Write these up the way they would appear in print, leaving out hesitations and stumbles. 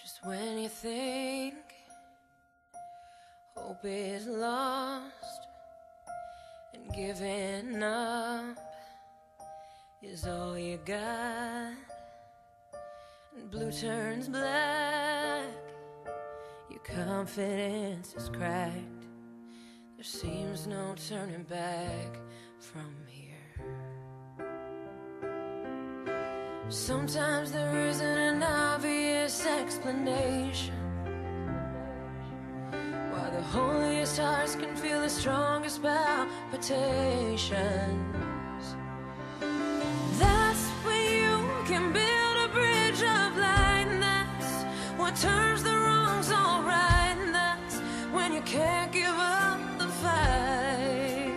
Just when you think hope is lost and giving up is all you got, and blue turns black, your confidence is cracked. There seems no turning back from here. Sometimes there isn't an obvious explanation why the holiest hearts can feel the strongest palpitations. That's when you can build a bridge of light, and that's what turns the wrongs all right, and that's when you can't give up the fight.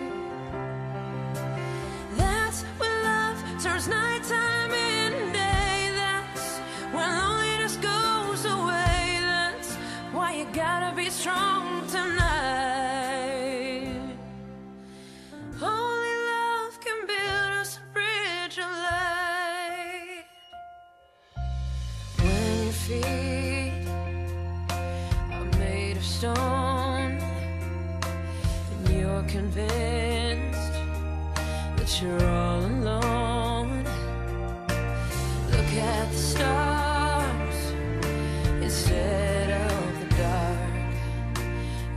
That's when love turns nighttime into day, that's when loneliness goes away, that's why you gotta be strong tonight. Only love can build us a bridge of light. When your feet are made of stone and you're convinced that you're all alone, look at the stars instead of the dark.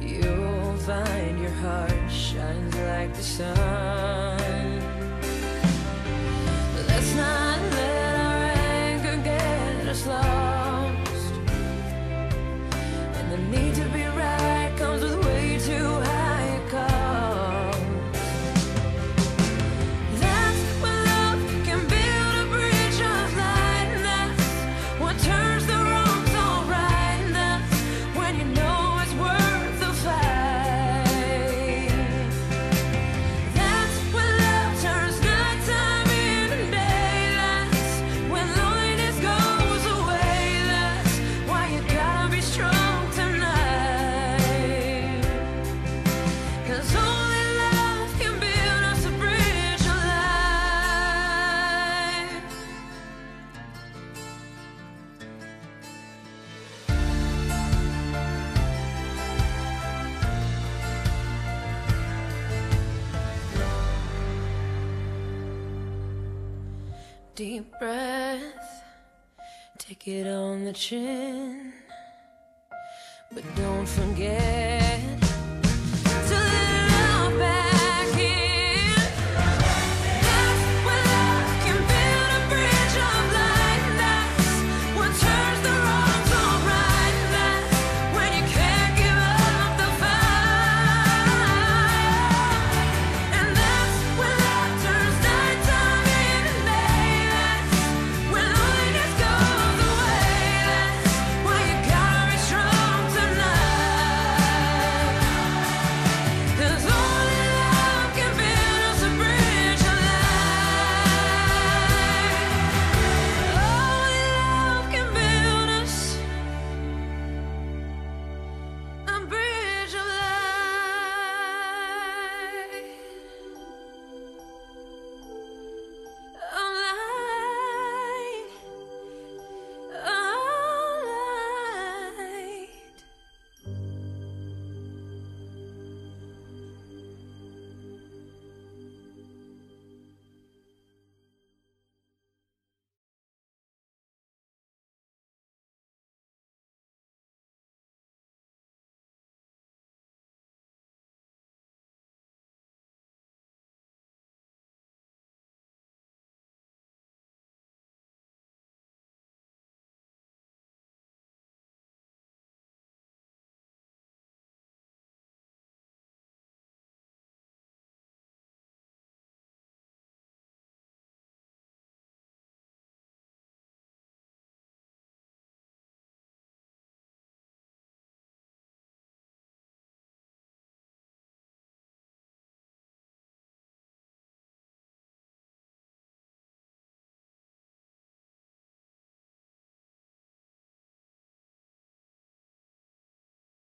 You'll find your heart shines like the sun. Let's not let our anger get us lost, and the need to be right comes with way too high a cost. That's when love can build a bridge of light, and that's what turns the wrongs all right, and that's when you know it's worth the fight. That's when love turns nighttime into day, that's when loneliness goes away, that's why you gotta be strong tonight. 'Cause only love can build us a bridge of light. Deep breath, take it on the chin, but don't forget